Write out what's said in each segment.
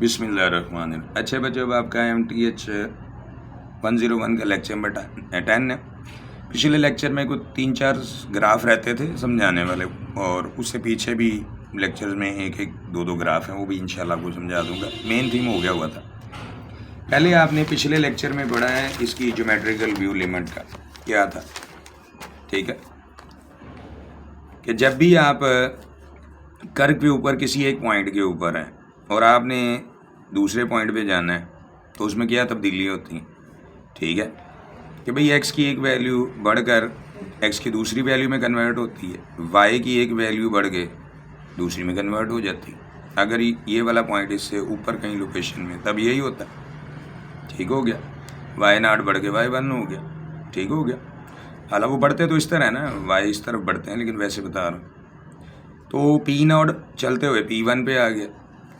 बिस्मिल्लाहिर्रहमानिर्रहीम। अच्छे बच्चों, अब आपका MTH 101 का लेक्चर नंबर 10 है। पिछले लेक्चर में कुछ 3-4 ग्राफ रहते थे समझाने वाले, और उससे पीछे भी लेक्चर्स में एक एक दो ग्राफ हैं, वो भी इंशाल्लाह आपको समझा दूंगा। मेन थीम हो गया हुआ था। पहले आपने पिछले लेक्चर में पढ़ा है इसकी ज्योमेट्रिकल व्यू लिमिट का क्या था, ठीक है, कि जब भी आप कर्व के ऊपर किसी एक पॉइंट के ऊपर हैं और आपने दूसरे पॉइंट पे जाना है तो उसमें क्या तब्दीली होती हैं, ठीक है, कि भाई x की एक वैल्यू बढ़कर x की दूसरी वैल्यू में कन्वर्ट होती है, y की एक वैल्यू बढ़ के दूसरी में कन्वर्ट हो जाती है। अगर ये वाला पॉइंट इससे ऊपर कहीं लोकेशन में, तब यही होता है, ठीक हो गया। y0 बढ़ के y1 हो गया, ठीक हो गया। हालांकि वो बढ़ते तो इस तरह है ना, y इस तरफ बढ़ते हैं, लेकिन वैसे बता रहा हूँ। तो P0 चलते हुए P1 पे आ गया,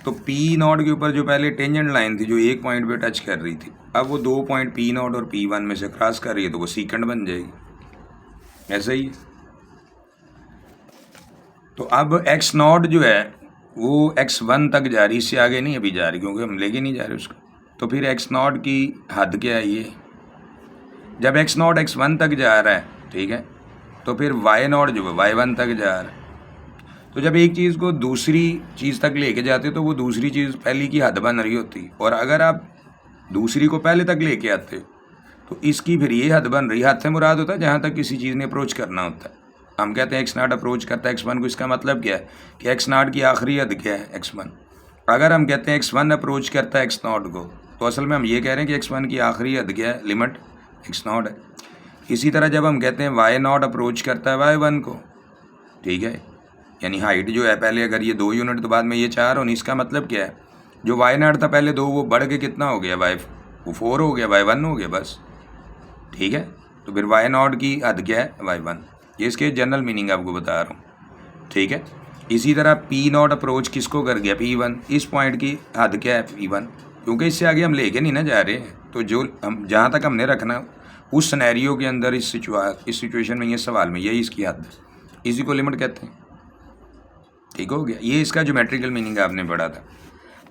तो P0 के ऊपर जो पहले टेंजेंट लाइन थी जो एक पॉइंट पे टच कर रही थी, अब वो दो पॉइंट P0 और P1 में से क्रॉस कर रही है, तो वो सीकेंड बन जाएगी, ऐसा ही। तो अब x0 जो है वो x1 तक जा रही, इससे आगे नहीं अभी जा रही, क्योंकि हम लेके नहीं जा रहे उसको। तो फिर x0 की हद क्या है, ये जब x0 x1 तक जा रहा है, ठीक है, तो फिर y0 जो है y1 तक जा रहा है। तो जब एक चीज़ को दूसरी चीज़ तक लेके जाते हो तो वो दूसरी चीज़ पहली की हद बन रही होती है, और अगर आप दूसरी को पहले तक लेके आते हो तो इसकी फिर ये हद बन रही। हद से मुराद होता है जहाँ तक किसी चीज़ ने अप्रोच करना होता है। हम कहते हैं x0 अप्रोच करता है x1 को, इसका मतलब क्या है कि x0 की आखिरी हद क्या है, x1। अगर हम कहते हैं x1 अप्रोच करता है x0 को, तो असल में हम ये कह रहे हैं कि x1 की आखिरी हद क्या है, लिमिट x0 है। इसी तरह जब हम कहते हैं y0 अप्रोच करता है y1 को, ठीक है, यानी हाइट जो है पहले अगर ये 2 यूनिट तो बाद में ये 4 होनी, इसका मतलब क्या है, जो y0 था पहले 2 वो बढ़ के कितना हो गया, वो 4 हो गया, y1 हो गया बस, ठीक है। तो फिर y0 की हद क्या है, y1। ये इसके जनरल मीनिंग आपको बता रहा हूँ, ठीक है। इसी तरह P0 अप्रोच किसको कर गया, P1, इस पॉइंट की हद क्या है, P1, क्योंकि इससे आगे हम लेके नहीं ना जा रहे हैं। तो जो हम जहाँ तक हमने रखना उस सिनेरियो के अंदर, इस सिचुएशन में, ये सवाल में, यही इसकी हद, इसी को लिमिट कहते हैं, ठीक हो गया। ये इसका ज्योमेट्रिकल मीनिंग आपने पढ़ा था।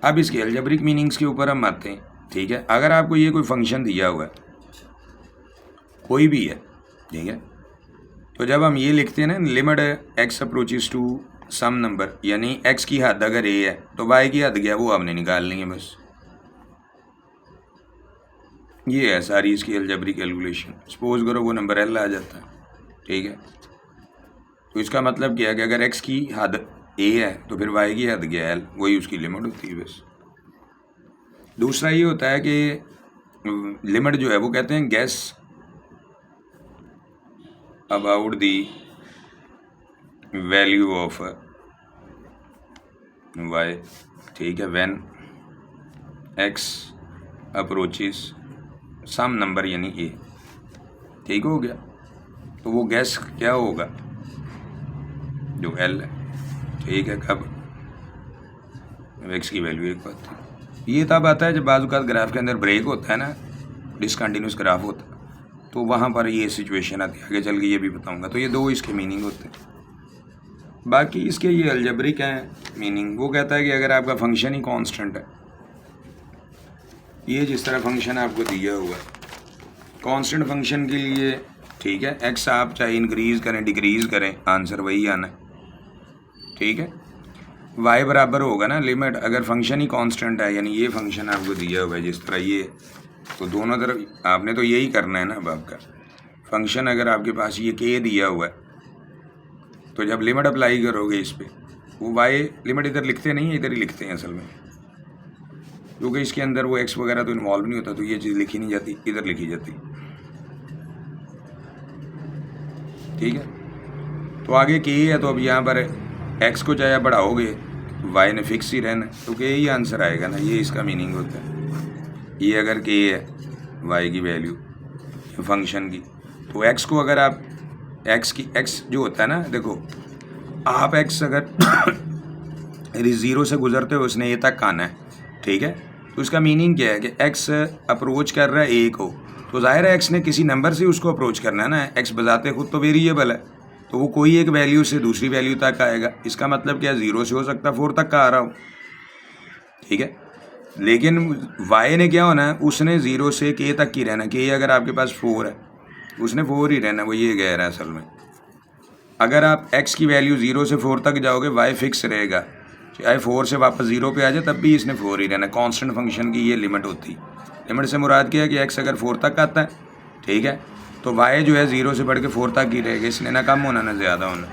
अब इसके अलजेब्रिक मीनिंग्स के ऊपर हम आते हैं, ठीक है। अगर आपको ये कोई फंक्शन दिया हुआ है, कोई भी है, ठीक है, तो जब हम ये लिखते हैं ना, limit x approaches to some number, यानी x की हद अगर a है तो y की हद क्या है वो आपने निकालनी है बस। ये है सारी इसकी अलजेब्रिक कैलकुलेशन। सपोज करो वो नंबर l आ जाता है, ठीक है, तो इसका मतलब क्या है कि अगर x की हद a है तो फिर y की हद क्या है, l, वही उसकी लिमिट होती है बस। दूसरा ये होता है कि लिमिट जो है वो कहते हैं guess about the value of y, ठीक है, when x approaches some number यानी a, ठीक हो गया। तो वो गैस क्या होगा, जो l है, ठीक है, कब x की वैल्यू 1 बात थी। ये तब आता है जब बाज़ औक़ात ग्राफ के अंदर ब्रेक होता है ना, डिसकंटिन्यूस ग्राफ होता है, तो वहाँ पर ये सिचुएशन आती है। आगे चल के ये भी बताऊँगा। तो ये दो इसके मीनिंग होते हैं। बाकी इसके ये अलजेब्रिक हैं मीनिंग। वो कहता है कि अगर आपका फंक्शन ही कांस्टेंट है, ये जिस तरह फंक्शन आपको दिया हुआ है कांस्टेंट फंक्शन के लिए, ठीक है, एक्स आप चाहे इंक्रीज़ करें डिक्रीज़ करें, आंसर वही आना है, ठीक है। y बराबर होगा ना लिमिट, अगर फंक्शन ही कांस्टेंट है, यानी ये फंक्शन आपको दिया हुआ है जिस तरह ये, तो दोनों तरफ आपने तो यही करना है ना। अब आपका फंक्शन अगर आपके पास ये k दिया हुआ है, तो जब लिमिट अप्लाई करोगे इस पर, वो y लिमिट इधर लिखते नहीं है, इधर ही लिखते हैं असल में, क्योंकि इसके अंदर वो x वगैरह तो इन्वॉल्व नहीं होता, तो ये चीज़ लिखी नहीं जाती, इधर लिखी जाती, ठीक है। तो आगे k है, तो अब यहाँ पर x को चाहे बढ़ाओगे y ने फिक्स ही रहना, तो k ही आंसर आएगा ना, ये इसका मीनिंग होता है। ये अगर k है y की वैल्यू फंक्शन की, तो x को अगर आप x जो होता है ना, देखो आप x अगर 0 से गुजरते हो, उसने a तक आना है, ठीक है, तो उसका मीनिंग क्या है कि x अप्रोच कर रहा है a को, तो जाहिर है x ने किसी नंबर से उसको अप्रोच करना है ना। x बजाते खुद तो वेरिएबल है, तो वो कोई एक वैल्यू से दूसरी वैल्यू तक आएगा। इसका मतलब क्या, 0 से हो सकता है 4 तक का आ रहा हो, ठीक है। लेकिन वाई ने क्या होना है, उसने 0 से k तक की रहना। k अगर आपके पास 4 है, उसने 4 ही रहना, वो ये कह रहा है असल में। अगर आप x की वैल्यू 0 से 4 तक जाओगे, y फिक्स रहेगा, चाहे 4 से वापस 0 पे आ जाए तब भी इसने 4 ही रहना। कांस्टेंट फंक्शन की ये लिमिट होती। लिमिट से मुराद क्या है कि x अगर 4 तक आता है, ठीक है, तो y जो है 0 से बढ़ के 4 तक ही रहेगा, इसने ना कम होना ना ज़्यादा होना।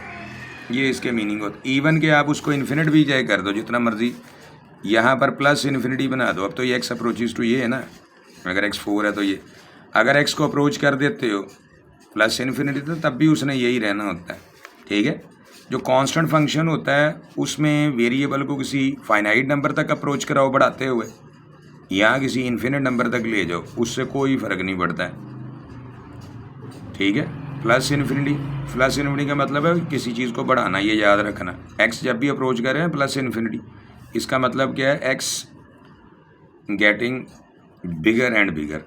ये इसके मीनिंग होती। इवन के आप उसको इन्फिनिट भी चाहे कर दो जितना मर्जी, यहाँ पर प्लस इन्फिनिटी बना दो। अब तो ये x अप्रोचेज टू ये है ना, अगर x 4 है तो ये, अगर x को अप्रोच कर देते हो प्लस इन्फिनिटी तो तब भी उसने यही रहना होता है, ठीक है। जो कांस्टेंट फंक्शन होता है उसमें वेरिएबल को किसी फाइनाइट नंबर तक अप्रोच कराओ बढ़ाते हुए, या किसी इन्फिनिट नंबर तक ले जाओ, उससे कोई फ़र्क नहीं पड़ता है, ठीक है। प्लस इन्फिनिटी का मतलब है किसी चीज़ को बढ़ाना, ये याद रखना। x जब भी अप्रोच कर रहे हैं प्लस इन्फिनिटी, इसका मतलब क्या है, x getting bigger and bigger,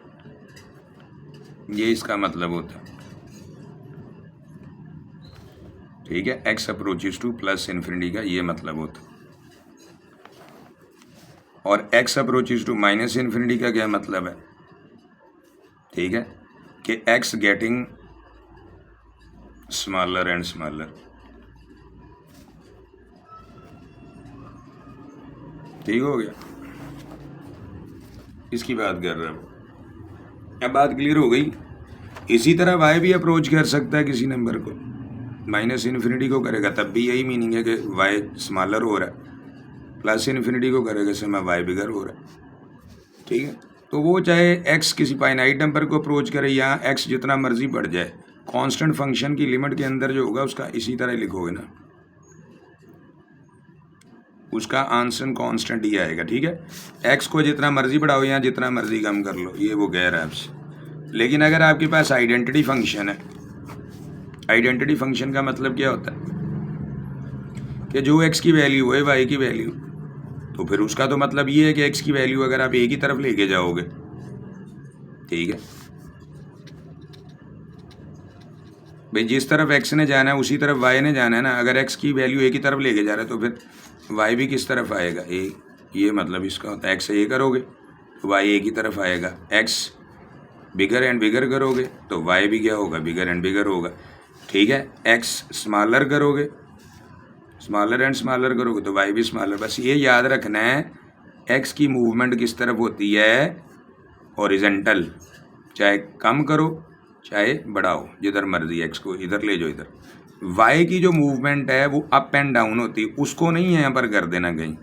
ये इसका मतलब होता है, ठीक है। x approaches to plus infinity का ये मतलब होता है। और x approaches to minus infinity का क्या मतलब है, ठीक है, कि x getting smaller and smaller, ठीक हो गया। इसकी बात कर रहा हूँ, अब बात क्लियर हो गई। इसी तरह y भी अप्रोच कर सकता है किसी नंबर को, माइनस इन्फिनिटी को करेगा तब भी यही मीनिंग है कि y स्मॉलर हो रहा है, प्लस इन्फिनिटी को करेगा समय y बिगर हो रहा है, ठीक है। तो वो चाहे x किसी फाइनाइट नंबर को अप्रोच करे या x जितना मर्जी बढ़ जाए, कांस्टेंट फंक्शन की लिमिट के अंदर जो होगा उसका इसी तरह लिखोगे ना, उसका आंसर कांस्टेंट ही आएगा, ठीक है। x को जितना मर्जी बढ़ाओ या जितना मर्जी कम कर लो, ये वो कह रहा है आपसे। लेकिन अगर आपके पास आइडेंटिटी फंक्शन है, आइडेंटिटी फंक्शन का मतलब क्या होता है कि जो x की वैल्यू है y की वैल्यू, तो फिर उसका तो मतलब ये है कि x की वैल्यू अगर आप एक ही तरफ लेके जाओगे, ठीक है भाई, जिस तरफ x ने जाना है उसी तरफ y ने जाना है ना। अगर x की वैल्यू एक ही तरफ लेके जा रहा है तो फिर y भी किस तरफ आएगा, ये मतलब इसका होता है। x से ये करोगे तो y एक ही तरफ आएगा, x बिगर एंड बिगर करोगे तो y भी क्या होगा, बिगर एंड बिगर होगा, ठीक है। x स्मॉलर करोगे, स्मॉलर एंड स्मॉलर करोगे तो y भी स्मॉलर। बस ये याद रखना है, x की मूवमेंट किस तरफ होती है, हॉरिजेंटल, चाहे कम करो चाहे बढ़ाओ, जिधर मर्जी x को इधर ले जाओ इधर। y की जो मूवमेंट है वो अप एंड डाउन होती है, उसको नहीं यहाँ पर कर देना कहीं।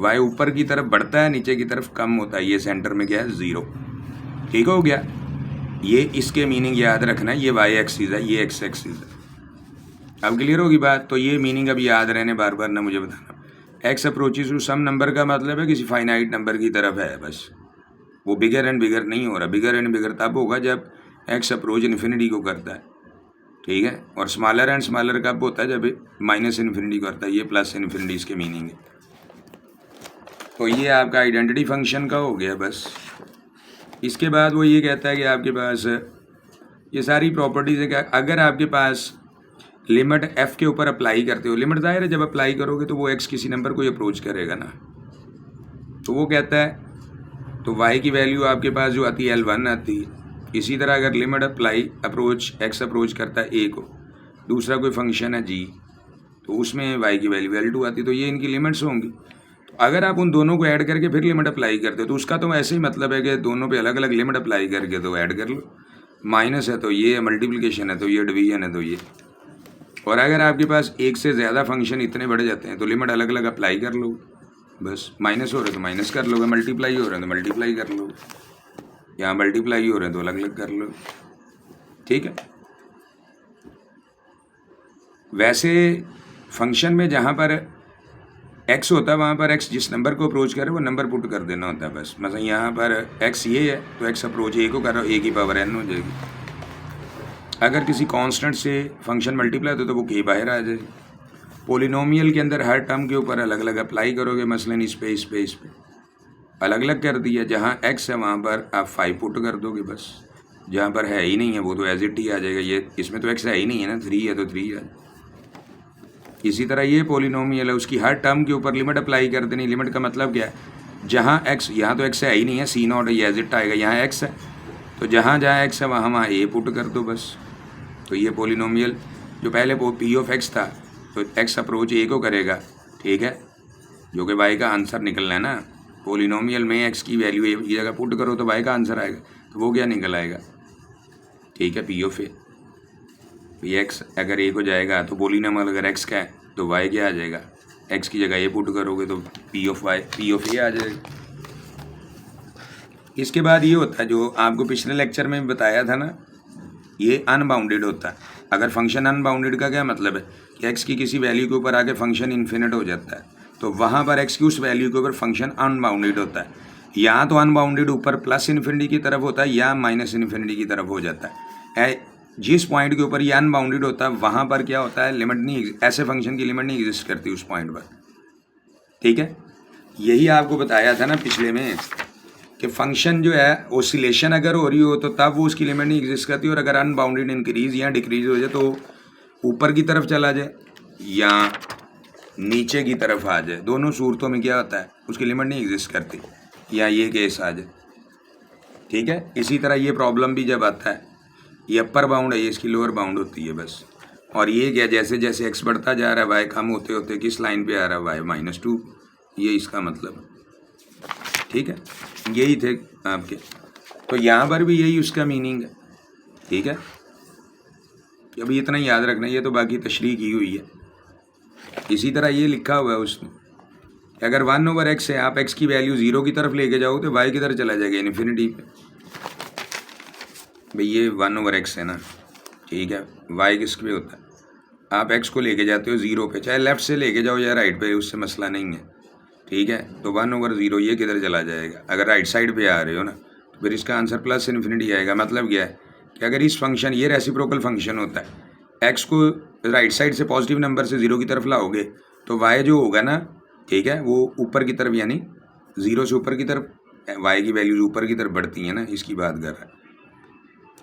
y ऊपर की तरफ बढ़ता है, नीचे की तरफ कम होता है, ये सेंटर में क्या है, 0, ठीक हो गया। ये इसके मीनिंग याद रखना है, ये y एक्सिस है, ये x एक्सिस है। अब क्लियर होगी बात। तो ये मीनिंग अब याद रहने, बार बार ना मुझे बताना। x approaches to some number का मतलब है किसी फाइनाइट नंबर की तरफ है, बस वो बिगर एंड बिगर नहीं हो रहा। बिगर एंड बिगर तब होगा जब x अप्रोच इन्फिनिटी को करता है, ठीक है। और स्मॉलर एंड स्मॉलर कब होता है, जब माइनस इन्फिनिटी करता है, ये प्लस इन्फिनिटी इसके मीनिंग है। तो ये आपका आइडेंटिटी फंक्शन का हो गया बस। इसके बाद वो ये कहता है कि आपके पास ये सारी प्रॉपर्टीज़ है कि अगर आपके पास लिमिट f के ऊपर अप्लाई करते हो, लिमिट जाहिर है जब अप्लाई करोगे तो वो x किसी नंबर को ही अप्रोच करेगा ना, तो वो कहता है तो y की वैल्यू आपके पास जो आती है L1 आती है। इसी तरह अगर limit apply approach x approach करता है a को, दूसरा कोई फंक्शन है g, तो उसमें y की वैल्यू L2 आती है, तो ये इनकी लिमिट्स होंगी। तो अगर आप उन दोनों को ऐड करके फिर लिमिट अप्लाई करते हो तो उसका तो ऐसे ही मतलब है कि दोनों पे अलग अलग लिमिट अप्लाई करके तो ऐड कर लो। माइनस है तो ये, मल्टीप्लिकेशन है तो ये, डिवीजन है तो ये। और अगर आपके पास एक से ज़्यादा फंक्शन इतने बढ़ जाते हैं तो लिमिट अलग अलग अप्लाई कर लो, बस। माइनस हो रहे तो माइनस कर लोगे, मल्टीप्लाई हो रहे हैं तो मल्टीप्लाई कर लो, यहाँ मल्टीप्लाई हो रहे हैं तो अलग अलग कर लो, ठीक है। वैसे फंक्शन में जहाँ पर x होता है वहाँ पर x जिस नंबर को अप्रोच करे वो नंबर पुट कर देना होता है, बस। मतलब यहाँ पर x ये है तो x अप्रोच a को कर रहा हो, a की पावर n हो जाएगी। अगर किसी कांस्टेंट से फंक्शन मल्टीप्लाई होता तो वो k बाहर आ जाएगी। पोलिनोमियल के अंदर हर टर्म के ऊपर अलग अलग अप्लाई करोगे, मसलन इस पे अलग अलग कर दिया। जहाँ x है वहाँ पर आप 5 पुट कर दोगे, बस। जहाँ पर है ही नहीं है वो तो एज इट ही आ जाएगा। ये इसमें तो x है ही नहीं है ना, 3 है तो 3 है। इसी तरह ये पोलिनोमियल है, उसकी हर टर्म के ऊपर लिमिट अप्लाई कर देनी। लिमिट का मतलब क्या है, जहाँ एक्स, यहाँ तो एक्स है ही नहीं है, सी नॉट एज इट आएगा, यहाँ एक्स है, तो जहाँ जहाँ एक्स है वहाँ ए पुट कर दो बस। तो ये पोलिनोमियल जो पहले वो पी ऑफ एक्स था, तो एक्स अप्रोच ए को करेगा, ठीक है, जो कि वाई का आंसर निकलना है ना। पोलिनोमियल में एक्स की वैल्यू ए की जगह पुट करो तो वाई का आंसर आएगा, तो वो क्या निकल आएगा, ठीक है, पी ऑफ ए। ये एक्स अगर ए को जाएगा तो पोलिनोमियल अगर एक्स का है तो वाई क्या आ जाएगा, एक्स की जगह ए पुट करोगे तो P of Y, P of A आ जाएगा। इसके बाद ये होता है जो आपको पिछले लेक्चर में बताया था ना, ये अनबाउंडेड होता है। अगर फंक्शन अनबाउंडेड का क्या मतलब है कि एक्स की किसी वैल्यू के ऊपर आके फंक्शन इन्फिनिट हो जाता है, तो वहाँ पर एक्स की उस वैल्यू के ऊपर फंक्शन अनबाउंडेड होता है। या तो अनबाउंडेड ऊपर प्लस इन्फिनिटी की तरफ होता है या माइनस इन्फिनिटी की तरफ हो जाता है। जिस पॉइंट के ऊपर ये अनबाउंडेड होता है वहाँ पर क्या होता है, लिमिट नहीं, ऐसे फंक्शन की लिमिट नहीं एग्जिस्ट करती उस पॉइंट पर, ठीक है। यही आपको बताया था ना पिछले में कि फंक्शन जो है ओसिलेशन अगर हो रही हो तो तब वो उसकी लिमिट नहीं एग्जिस्ट करती, और अगर अनबाउंडेड इंक्रीज या डिक्रीज हो जाए तो ऊपर की तरफ चला जाए या नीचे की तरफ आ जाए, दोनों सूरतों में क्या होता है, उसकी लिमिट नहीं एग्जिस्ट करती, या ये केस आ जाए, ठीक है। इसी तरह ये प्रॉब्लम भी जब आता है, ये अपर बाउंड है, ये इसकी लोअर बाउंड होती है बस। और ये क्या, जैसे जैसे एक्स बढ़ता जा रहा है वाई कम होते होते किस लाइन पे आ रहा है, वाई -2, ये इसका मतलब, ठीक है। यही थे आपके, तो यहाँ पर भी यही उसका मीनिंग है, ठीक है। अभी इतना याद रखना, ये तो बाकी तशरीह की हुई है। इसी तरह ये लिखा हुआ है उसने, अगर 1/x है, आप x की वैल्यू 0 की तरफ लेके जाओ तो y की तरफ चला जाएगा इन्फिनिटी पे। भाई ये 1/x है ना, ठीक है, y किस पे होता है, आप x को लेके जाते हो 0 पे, चाहे लेफ्ट से लेके जाओ या राइट पे, उससे मसला नहीं है, ठीक है। तो 1/0 ये किधर चला जाएगा, अगर राइट साइड पे आ रहे हो ना तो फिर इसका आंसर प्लस इन्फिनिटी आएगा। मतलब क्या है कि अगर इस फंक्शन, ये रेसिप्रोकल फंक्शन होता है, x को राइट साइड से पॉजिटिव नंबर से 0 की तरफ लाओगे तो y जो होगा ना, ठीक है, वो ऊपर की तरफ, यानी 0 से ऊपर की तरफ, y की वैल्यूज ऊपर की तरफ बढ़ती हैं ना, इसकी बात कर रहा है,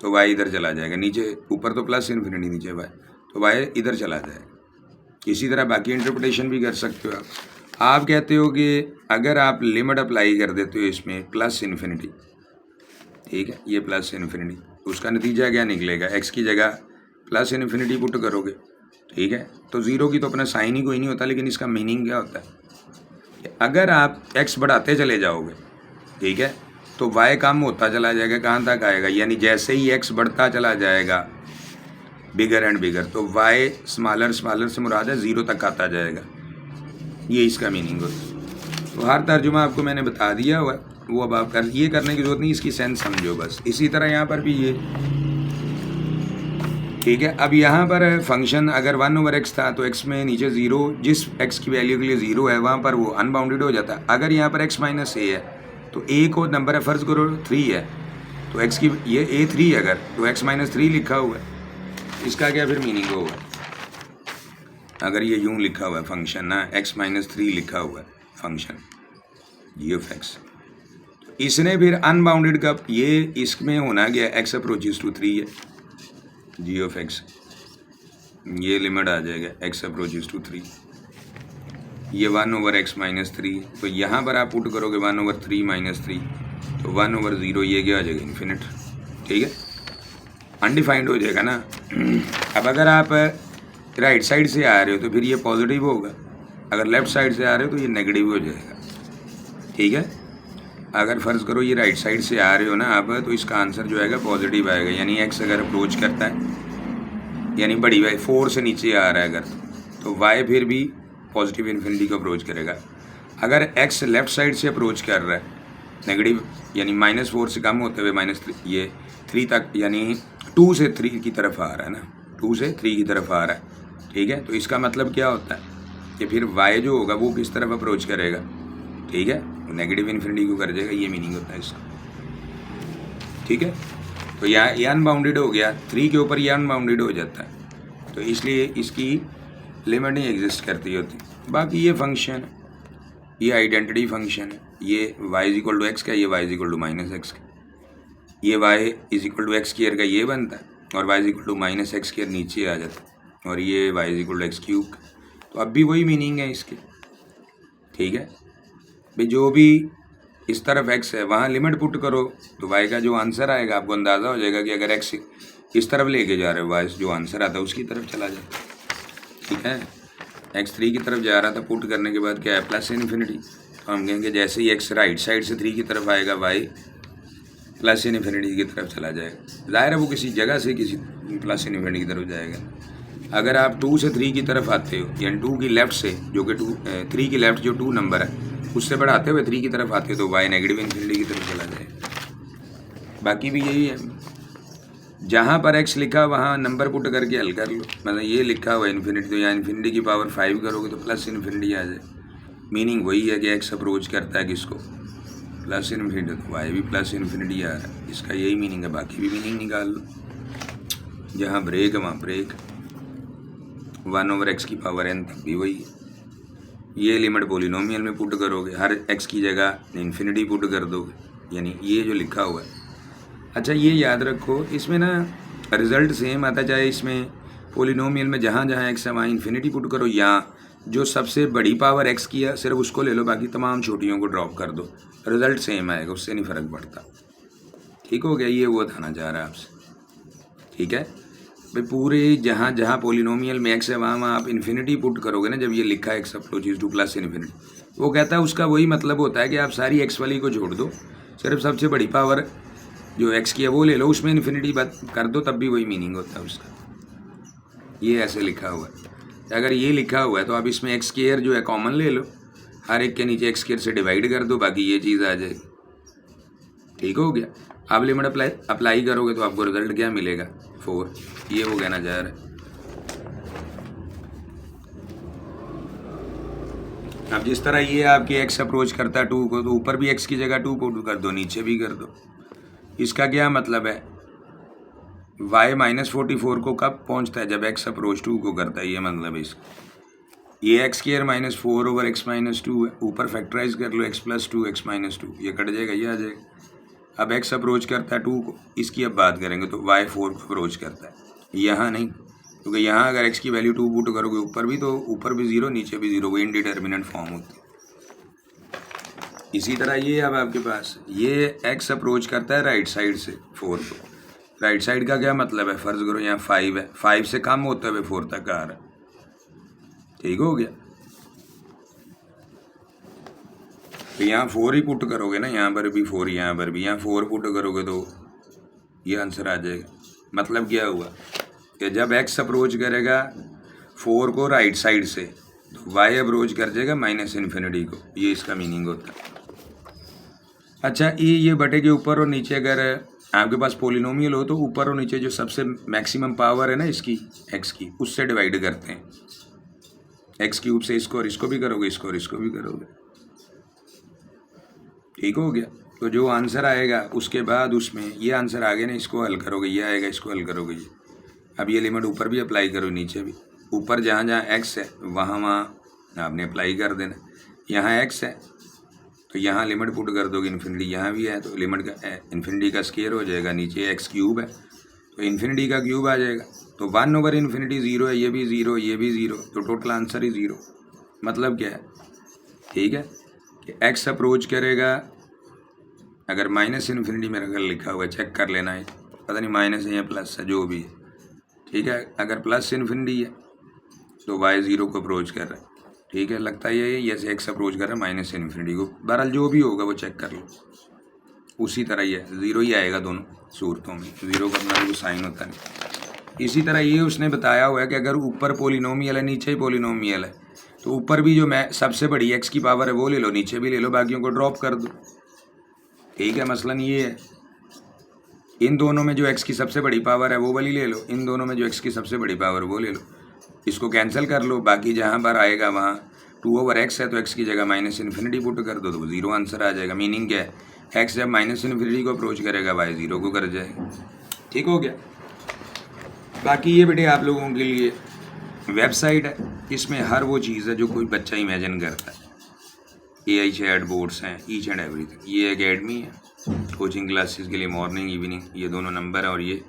तो y इधर चला जाएगा, नीचे ऊपर तो प्लस इन्फिनिटी, नीचे y, तो y इधर चला जाएगा। इसी तरह बाकी इंटरप्रिटेशन भी कर सकते हो आप कहते हो कि अगर आप लिमिट अप्लाई कर देते हो इसमें प्लस इन्फिनिटी, ठीक है, ये प्लस इन्फिनिटी, उसका नतीजा क्या निकलेगा, x की जगह प्लस इन्फिनिटी पुट करोगे, ठीक है, तो 0 की तो अपना साइन ही कोई नहीं होता, लेकिन इसका मीनिंग क्या होता है कि अगर आप x बढ़ाते चले जाओगे, ठीक है, तो y कम होता चला जाएगा, कहाँ तक आएगा, यानी जैसे ही x बढ़ता चला जाएगा बिगर एंड बिगर, तो y स्मॉलर स्मॉलर से मुराद है 0 तक आता जाएगा, ये इसका मीनिंग होता है। तो हर तर्जुमा आपको मैंने बता दिया हुआ, वो अब आप ये करने की जरूरत नहीं, इसकी सेंस समझो बस। इसी तरह यहाँ पर भी ये, ठीक है। अब यहाँ पर फंक्शन अगर 1/x था तो x में नीचे 0, जिस x की वैल्यू के लिए 0 है वहाँ पर वो अनबाउंडेड हो जाता है। अगर यहाँ पर x - a है तो a को नंबर है, फ़र्ज़ करो 3 है, तो x की ये a 3 है, अगर तो x - 3 लिखा हुआ है, इसका क्या फिर मीनिंग होगा, अगर ये यूं लिखा हुआ है फंक्शन ना, x - 3 लिखा हुआ है फंक्शन g ऑफ x, इसने फिर अनबाउंडेड का ये इसमें होना गया x अप्रोचेस टू 3 है, g ऑफ x, ये लिमिट आ जाएगा x अप्रोचेस टू 3, ये 1/x - 3, तो यहाँ पर आप पुट करोगे 1/3 - 3, तो 1/0 ये क्या आ जाएगा, इन्फिनिट, ठीक है, अनडिफाइंड हो जाएगा ना। अब अगर आप राइट साइड से आ रहे हो तो फिर ये पॉजिटिव होगा, अगर लेफ़्ट साइड से आ रहे हो तो ये नेगेटिव हो जाएगा, ठीक है। अगर फ़र्ज़ करो ये राइट साइड से आ रहे हो ना आप, तो इसका आंसर जो आएगा पॉजिटिव आएगा, यानी x अगर अप्रोच करता है, यानी बड़ी y 4 से नीचे आ रहा है अगर, तो y फिर भी पॉजिटिव इन्फिनिटी को अप्रोच करेगा। अगर x लेफ़्ट साइड से अप्रोच कर रहा है नेगेटिव, यानी -4 से कम होते हुए -3, ये 3 तक, यानी 2 से 3 की तरफ आ रहा है ना, 2 से 3 की तरफ आ रहा है, ठीक है। तो इसका मतलब क्या होता है कि फिर y जो होगा वो किस तरफ अप्रोच करेगा, ठीक है, नेगेटिव इन्फिनिटी को कर जाएगा, ये मीनिंग होता है इसका, ठीक है। तो यहाँ ये अनबाउंडेड हो गया, 3 के ऊपर ये अनबाउंडेड हो जाता है, तो इसलिए इसकी लिमिट नहीं एग्जिस्ट करती होती। बाकी ये फंक्शन, ये आइडेंटिटी फंक्शन है, ये y = x का, ये y = -x का, ये y = x² का ये बनता है, और y = -x² नीचे आ जाता है, और ये y = x³ का, तो अब भी वही मीनिंग है इसके, ठीक है। भाई जो भी इस तरफ x है, वहाँ लिमिट पुट करो तो y का जो आंसर आएगा आपको अंदाज़ा हो जाएगा कि अगर x इस तरफ लेके जा रहे हो y जो आंसर आता है उसकी तरफ चला जाए। ठीक है, x 3 की तरफ जा रहा था, पुट करने के बाद क्या है प्लस इन्फिनिटी, तो हम कहेंगे जैसे ही x राइट साइड से 3 की तरफ आएगा y प्लस इन्फिनिटी की तरफ चला जाएगा। ज़ाहिर है वो किसी जगह से किसी प्लस इन्फिनिटी की तरफ जाएगा। अगर आप 2 से 3 की तरफ आते हो यानी 2 की लेफ़्ट से जो कि 3 की लेफ़्ट जो 2 नंबर है उससे बढ़ाते हुए 3 की तरफ आते हो तो y नेगेटिव इन्फिनिटी की तरफ चला जाएगा। बाकी भी यही है, जहाँ पर x लिखा वहाँ नंबर पुट करके हल कर लो। मतलब ये लिखा हुआ इन्फिनिटी तो यहाँ इन्फिनिटी की पावर 5 करोगे तो प्लस इन्फिनिटी आ जाए। मीनिंग वही है कि x अप्रोच करता है किसको, प्लस इन्फिनिटी, तो y भी प्लस इन्फिनिटी आ रहा है, इसका यही मीनिंग है। बाकी भी मीनिंग निकाल लो, जहाँ ब्रेक है वहाँ ब्रेक, 1/x की पावर n तक भी वही है। ये लिमिट पोलिनोमियल में पुट करोगे, हर x की जगह इन्फिनिटी पुट कर दोगे, यानी ये जो लिखा हुआ है। अच्छा ये याद रखो, इसमें ना रिज़ल्ट सेम आता, चाहे इसमें पोलिनोमियल में जहाँ जहाँ x है वहाँ इन्फिनिटी पुट करो, या जो सबसे बड़ी पावर x की है सिर्फ उसको ले लो, बाकी तमाम छोटियों को ड्रॉप कर दो, रिज़ल्ट सेम आएगा, उससे नहीं फ़र्क पड़ता। ठीक हो गया, ये वो बताना चाह रहा है आपसे। ठीक है भाई, पूरे जहाँ जहाँ पोलिनोमियल में x है वहाँ वहाँ आप इन्फिनिटी पुट करोगे ना, जब ये लिखा है x approaches to plus infinity, वो कहता है उसका वही मतलब होता है कि आप सारी x वाली को छोड़ दो, सिर्फ सबसे बड़ी पावर जो x की है वो ले लो, उसमें इन्फिनिटी बात कर दो, तब भी वही मीनिंग होता है उसका। ये ऐसे लिखा हुआ है। अगर ये लिखा हुआ है तो आप इसमें x स्क्वायर जो है कॉमन ले लो, हर एक के नीचे x स्क्वायर से डिवाइड कर दो, बाकी ये चीज़ आ जाएगी। ठीक हो गया, आप लिमिट अप्लाई करोगे तो आपको रिजल्ट क्या मिलेगा 4, ये वो कहना चाह रहा है। अब जिस तरह ये आपके x अप्रोच करता है 2 को, तो ऊपर भी x की जगह 2 पुट कर दो, नीचे भी कर दो। इसका क्या मतलब है, y -44 को कब पहुंचता है, जब x अप्रोच 2 को करता है, ये मतलब है इसका। ये x² -4/x - 2 है, ऊपर फैक्टराइज कर लो, x + 2 x - 2, ये कट जाएगा, ये आ जाएगा। अब x अप्रोच करता है 2 को, इसकी अब बात करेंगे तो y 4 को अप्रोच करता है, यहाँ नहीं, क्योंकि यहाँ अगर x की वैल्यू 2 पुट करोगे ऊपर भी, तो ऊपर भी 0 नीचे भी 0, वो इनडिटर्मिनेंट फॉर्म होती है। इसी तरह ये अब आपके पास ये x अप्रोच करता है राइट साइड से 4 को। राइट साइड का क्या मतलब है, फ़र्ज़ करो यहाँ 5 है, 5 से कम होते हुए 4 तक आ रहा है। ठीक हो गया, तो यहाँ 4 ही पुट करोगे ना, यहाँ पर भी 4, यहाँ पर भी, यहाँ 4 पुट करोगे तो ये आंसर आ जाएगा। मतलब क्या हुआ कि जब x अप्रोच करेगा 4 को राइट साइड से, तो y अप्रोच कर जाएगा -इन्फिनिटी को, ये इसका मीनिंग होता है। अच्छा ये बटे के ऊपर और नीचे अगर आपके पास पोलिनोमियल हो तो ऊपर और नीचे जो सबसे मैक्सिमम पावर है ना इसकी x की, उससे डिवाइड करते हैं। x³ से इसको और इसको भी करोगे, इसको और इसको भी करोगे। ठीक हो गया, तो जो आंसर आएगा उसके बाद उसमें ये आंसर आगे ना, इसको हल करोगे, ये आएगा, इसको हल करोगे ये। अब ये लिमिट ऊपर भी अप्लाई करो, नीचे भी। ऊपर जहाँ जहाँ x है वहाँ वहाँ आपने अप्लाई कर देना। यहाँ x है तो यहाँ लिमिट पुट कर दोगे इन्फिनिटी, यहाँ भी है तो लिमिट का इन्फिनिटी का स्क्वायर हो जाएगा, नीचे x³ है तो इन्फिनिटी का क्यूब आ जाएगा, तो 1/इन्फिनिटी 0 है, ये भी 0, ये भी 0, तो टोटल आंसर ही 0। मतलब क्या है, ठीक है कि x अप्रोच करेगा, अगर -इन्फिनिटी मेरा घर लिखा हुआ है, चेक कर लेना है, पता नहीं माइनस है या प्लस है, जो भी है। ठीक है, अगर प्लस इन्फिनिटी है तो y 0 को अप्रोच कर रहा है। ठीक है, लगता है ये जैसे x अप्रोच कर रहा है -इन्फिनिटी को, बहरहाल जो भी होगा वो चेक कर लो, उसी तरह ही है, 0 ही आएगा दोनों सूरतों में, 0 का अपना कोई साइन होता नहीं। इसी तरह ये उसने बताया हुआ है कि अगर ऊपर पोलिनोमियल है नीचे ही पोलिनोमियल है, तो ऊपर भी जो सबसे बड़ी x की पावर है वो ले लो, नीचे भी ले लो, बाकियों को ड्रॉप कर दो। ठीक है, मसलन ये है, इन दोनों में जो x की सबसे बड़ी पावर है वो वाली ले लो, इन दोनों में जो x की सबसे बड़ी पावर वो ले लो, इसको कैंसिल कर लो, बाकी जहाँ पर आएगा वहाँ 2/x है तो x की जगह -इन्फिनिटी पुट कर दो, तो 0 आंसर आ जाएगा। मीनिंग क्या है, x जब -इन्फिनिटी को अप्रोच करेगा y 0 को कर जाएगा। ठीक हो गया, बाकी ये बेटे आप लोगों के लिए वेबसाइट है, इसमें हर वो चीज़ है जो कोई बच्चा इमेजिन करता है। AI चैट बोर्ड्स हैं, ईच एंड एवरीथिंग। ये एकेडमी है कोचिंग क्लासेस के लिए, मॉर्निंग इवनिंग, ये दोनों नंबर है, और ये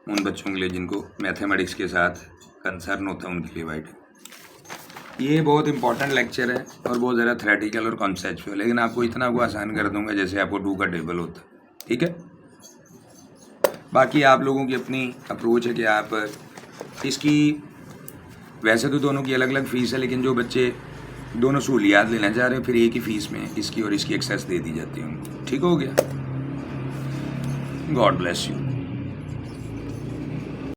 उन बच्चों के लिए जिनको मैथमेटिक्स के साथ कंसर्न होता है उनके लिए वाइट है। ये बहुत इंपॉर्टेंट लेक्चर है और बहुत ज़्यादा थ्योरेटिकल और कॉन्सेप्चुअल, लेकिन आपको इतना को आसान कर दूंगा जैसे आपको 2 का टेबल होता है, ठीक है। बाकी आप लोगों की अपनी अप्रोच है कि आप इसकी, वैसे तो दोनों की अलग अलग फ़ीस है, लेकिन जो बच्चे दोनों सहूलियात लेना चाह रहे हैं फिर एक ही फ़ीस में इसकी और इसकी एक्सेस दे दी जाती है उनको। ठीक हो गया। God bless you.